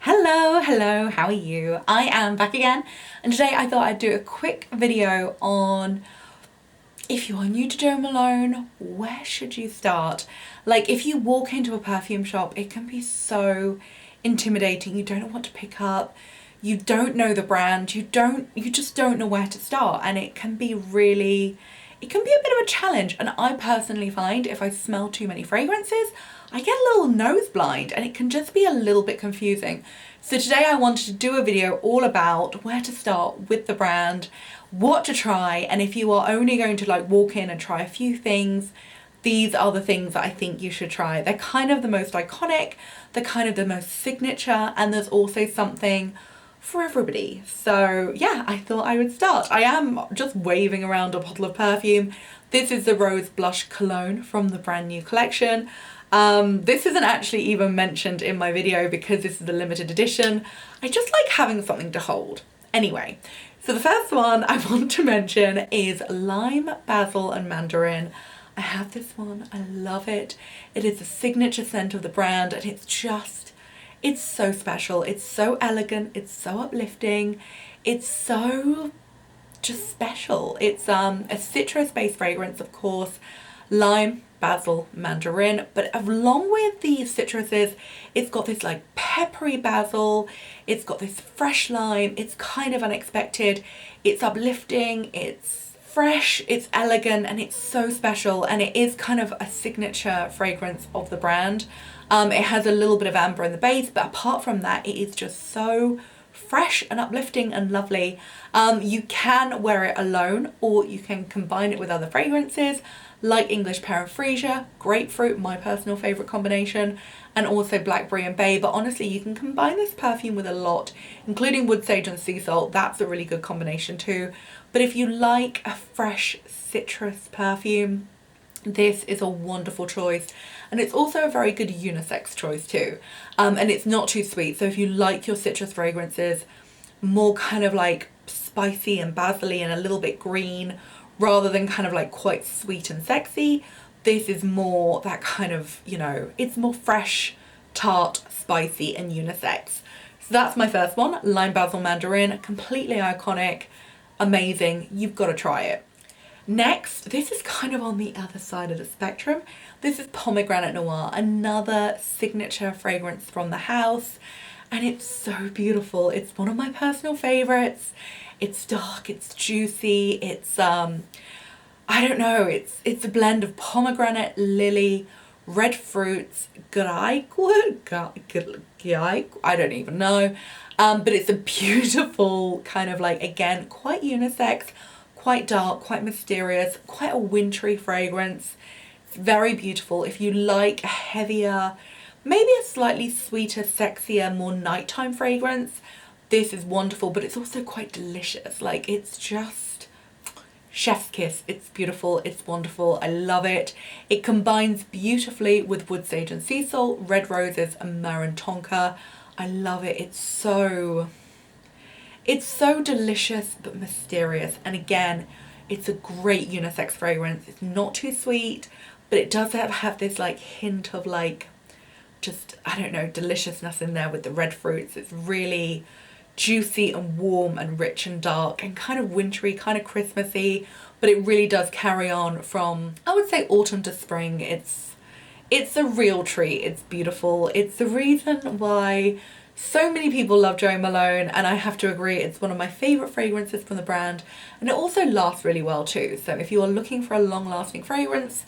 Hello, how are you? I am back again, and today I thought I'd do a quick video on if you are new to Jo Malone, where should you start? Like, if you walk into a perfume shop, it can be so intimidating. You don't know what to pick up, you don't know the brand, you just don't know where to start, and it can be a bit of a challenge. And I personally find if I smell too many fragrances, I get a little nose blind and it can just be a little bit confusing. So today I wanted to do a video all about where to start with the brand, what to try, and if you are only going to like walk in and try a few things, these are the things that I think you should try. They're kind of the most iconic, they're kind of the most signature, and there's also something for everybody. So yeah, I thought I would start. I am just waving around a bottle of perfume. This is the Rose Blush Cologne from the brand new collection. This isn't actually even mentioned in my video because this is a limited edition. I just like having something to hold. Anyway, so the first one I want to mention is Lime, Basil and Mandarin. I have this one, I love it. It is a signature scent of the brand and it's so special. It's so elegant, it's so uplifting, it's so just special. It's a citrus-based fragrance, of course, lime, basil, mandarin, but along with the citruses, it's got this like peppery basil, it's got this fresh lime, it's kind of unexpected, it's uplifting, it's fresh, it's elegant, and it's so special, and it is kind of a signature fragrance of the brand. It has a little bit of amber in the base, but apart from that, it is just so fresh and uplifting and lovely. You can wear it alone or you can combine it with other fragrances like English Paraphrenia, grapefruit, my personal favourite combination, and also blackberry and bay. But honestly, you can combine this perfume with a lot, including wood sage and sea salt. That's a really good combination too. But if you like a fresh citrus perfume, this is a wonderful choice, and it's also a very good unisex choice too. And it's not too sweet, so if you like your citrus fragrances more kind of like spicy and basil-y and a little bit green rather than kind of like quite sweet and sexy, this is more that kind of, you know, it's more fresh, tart, spicy and unisex. So that's my first one, Lime Basil Mandarin, completely iconic, amazing, you've got to try it. Next, this is kind of on the other side of the spectrum. This is Pomegranate Noir, another signature fragrance from the house, and it's so beautiful. It's one of my personal favorites. It's dark, it's juicy, it's I don't know, it's a blend of pomegranate, lily, red fruits, I don't even know, but it's a beautiful kind of like, again, quite unisex, quite dark, quite mysterious, quite a wintry fragrance. It's very beautiful. If you like a heavier, maybe a slightly sweeter, sexier, more nighttime fragrance, this is wonderful, but it's also quite delicious. Like, it's just chef's kiss. It's beautiful, it's wonderful, I love it. It combines beautifully with wood sage and sea salt, red roses and myrrh and tonka. I love it. It's so delicious but mysterious, and again, it's a great unisex fragrance. It's not too sweet, but it does have this like hint of like, just, I don't know, deliciousness in there with the red fruits. It's really juicy and warm and rich and dark and kind of wintry, kind of Christmassy, but it really does carry on from, I would say, autumn to spring. It's a real treat. It's beautiful. It's the reason why so many people love Jo Malone, and I have to agree, it's one of my favourite fragrances from the brand, and it also lasts really well too. So if you are looking for a long-lasting fragrance,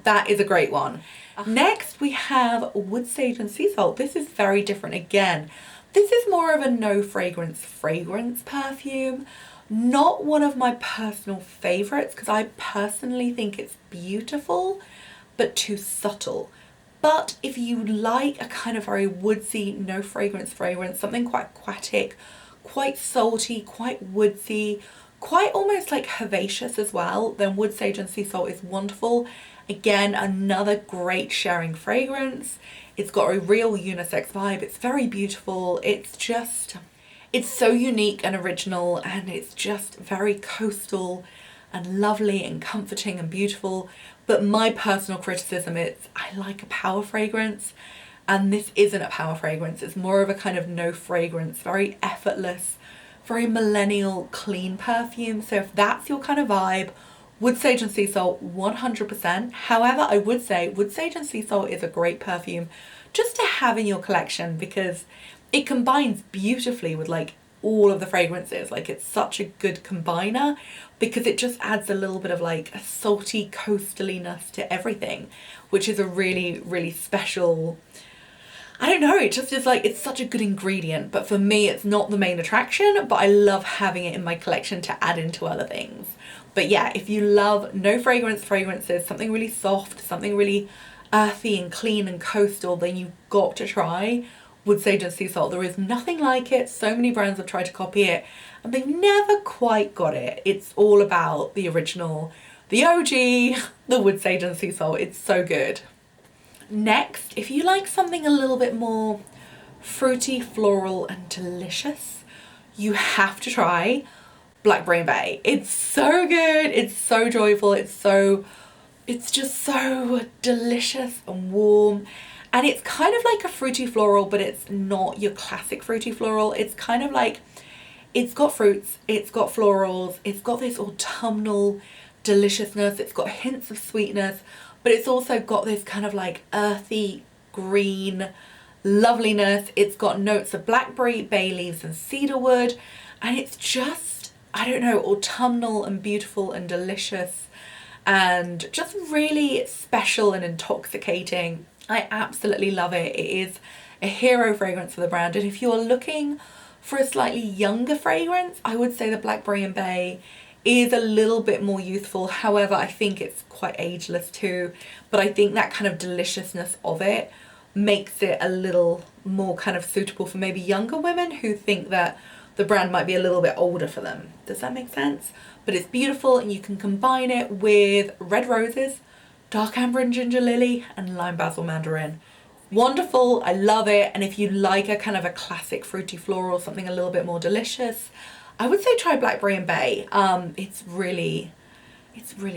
that is a great one. Next, we have wood sage and sea salt. This is very different again. This is more of a no fragrance perfume. Not one of my personal favourites because I personally think it's beautiful but too subtle. But if you like a kind of very woodsy, no fragrance, something quite aquatic, quite salty, quite woodsy, quite almost like herbaceous as well, then wood sage and sea salt is wonderful. Again, another great sharing fragrance. It's got a real unisex vibe. It's very beautiful. It's so unique and original, and it's just very coastal and lovely and comforting and beautiful. But my personal criticism is I like a power fragrance, and this isn't a power fragrance. It's more of a kind of no fragrance, very effortless, very millennial, clean perfume. So if that's your kind of vibe, Wood Sage and Sea Salt 100%. However, I would say Wood Sage and Sea Salt is a great perfume just to have in your collection because it combines beautifully with like all of the fragrances. Like it's such a good combiner because it just adds a little bit of like a salty coastaliness to everything, which is a really, really special, I don't know, it just is like, it's such a good ingredient, but for me it's not the main attraction, but I love having it in my collection to add into other things. But yeah, if you love no fragrance fragrances, something really soft, something really earthy and clean and coastal, then you've got to try Wood Sage and Sea Salt. There is nothing like it. So many brands have tried to copy it and they've never quite got it. It's all about the original, the OG, the Wood Sage and Sea Salt. It's so good. Next, if you like something a little bit more fruity, floral and delicious, you have to try Blackberry and Bay. It's so good, it's so joyful, it's just so delicious and warm, and it's kind of like a fruity floral, but it's not your classic fruity floral. It's kind of like, it's got fruits, it's got florals, it's got this autumnal deliciousness, it's got hints of sweetness, but it's also got this kind of like earthy green loveliness. It's got notes of blackberry, bay leaves and cedarwood, and it's just, I don't know, autumnal and beautiful and delicious and just really special and intoxicating. I absolutely love it. It is a hero fragrance for the brand, and if you're looking for a slightly younger fragrance, I would say the Blackberry and Bay is a little bit more youthful. However, I think it's quite ageless too, but I think that kind of deliciousness of it makes it a little more kind of suitable for maybe younger women who think that the brand might be a little bit older for them. Does that make sense? But it's beautiful, and you can combine it with red roses, dark amber and ginger lily, and lime basil mandarin. Wonderful, I love it. And if you like a kind of a classic fruity floral, something a little bit more delicious, I would say try Blackberry and Bay. It's really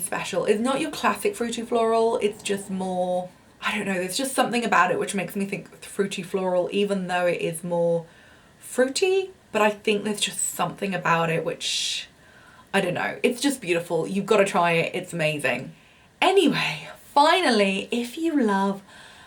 special. It's not your classic fruity floral, it's just more, I don't know, there's just something about it which makes me think fruity floral, even though it is more fruity. But I think there's just something about it which, I don't know, it's just beautiful. You've got to try it, it's amazing. Anyway, finally, if you love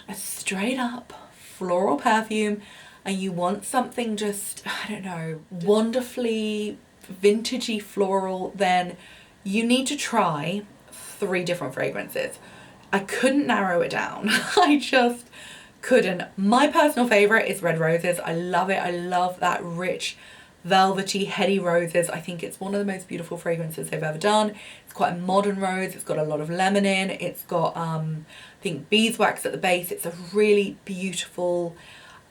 a straight up floral perfume and you want something just, I don't know, wonderfully vintagey floral, then you need to try 3 different fragrances. I couldn't narrow it down. I just couldn't. My personal favorite is Red Roses. I love it. I love that rich, velvety, heady roses. I think it's one of the most beautiful fragrances they've ever done. It's quite a modern rose. It's got a lot of lemon in. It's got, I think, beeswax at the base. It's a really beautiful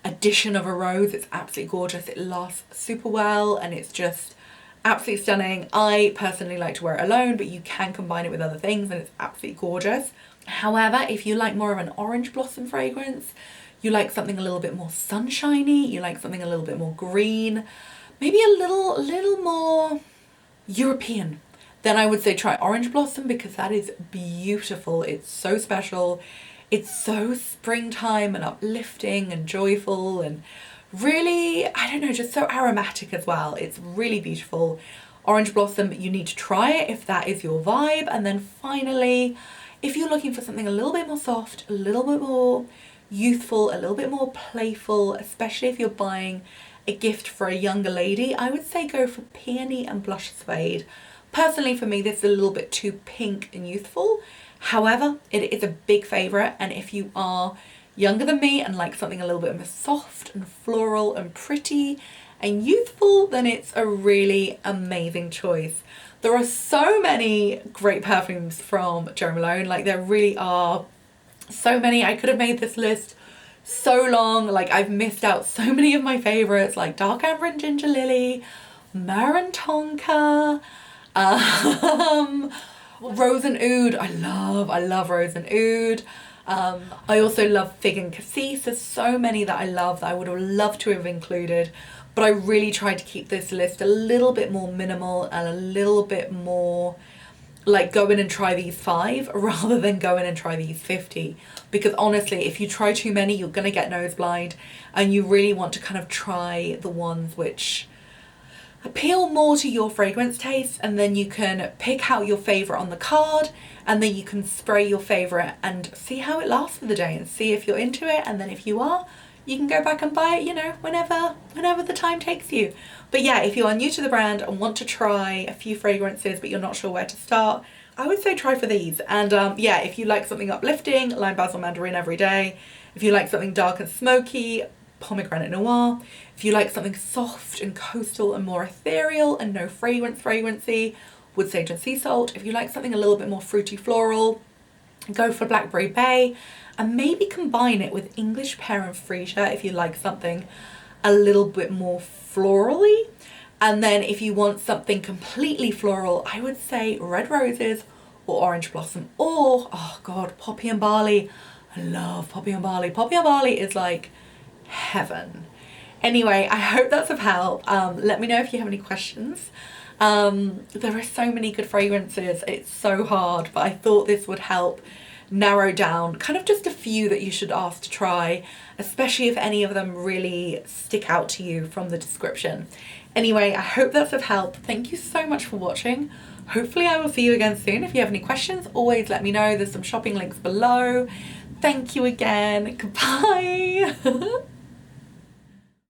addition of a rose. It's absolutely gorgeous. It lasts super well, and it's just absolutely stunning. I personally like to wear it alone, but you can combine it with other things, and it's absolutely gorgeous. However, if you like more of an orange blossom fragrance, you like something a little bit more sunshiny, you like something a little bit more green, maybe a little more European, then I would say try Orange Blossom, because that is beautiful. It's so special. It's so springtime and uplifting and joyful and really, I don't know, just so aromatic as well. It's really beautiful. Orange Blossom, you need to try it if that is your vibe. And then finally, if you're looking for something a little bit more soft, a little bit more youthful, a little bit more playful, especially if you're buying a gift for a younger lady, I would say go for Peony and Blush Suede. Personally, for me, this is a little bit too pink and youthful. However, it is a big favourite, and if you are younger than me and like something a little bit more soft and floral and pretty and youthful, then it's a really amazing choice. There are so many great perfumes from Jo Malone. Like, there really are so many. I could have made this list so long. Like, I've missed out so many of my favorites, like Dark Amber and Ginger Lily, Myrrh and Tonka, Rose and Oud. I love Rose and Oud. I also love Fig and Cassis. There's so many that I love that I would have loved to have included, but I really tried to keep this list a little bit more minimal and a little bit more, like go in and try these 5 rather than go in and try these 50, because honestly if you try too many you're gonna get nose blind, and you really want to kind of try the ones which appeal more to your fragrance taste, and then you can pick out your favorite on the card, and then you can spray your favorite and see how it lasts for the day and see if you're into it, and then if you are, you can go back and buy it, you know, whenever the time takes you. But yeah, if you are new to the brand and want to try a few fragrances but you're not sure where to start, I would say try for these. And yeah, if you like something uplifting, lime, basil, mandarin every day. If you like something dark and smoky, Pomegranate Noir. If you like something soft and coastal and more ethereal and no fragrancy, wood sage and sea salt. If you like something a little bit more fruity floral, go for Blackberry Bay, and maybe combine it with English pear and freesia if you like something a little bit more florally. And then if you want something completely floral, I would say red roses or orange blossom, or oh god, poppy and barley. I love poppy and barley. Poppy and barley is like heaven. Anyway, I hope that's of help. Let me know if you have any questions. There are so many good fragrances, it's so hard, but I thought this would help narrow down kind of just a few that you should ask to try, especially if any of them really stick out to you from the description. Anyway, I hope that's of help. Thank you so much for watching. Hopefully I will see you again soon. If you have any questions, always let me know. There's some shopping links below. Thank you again. Goodbye.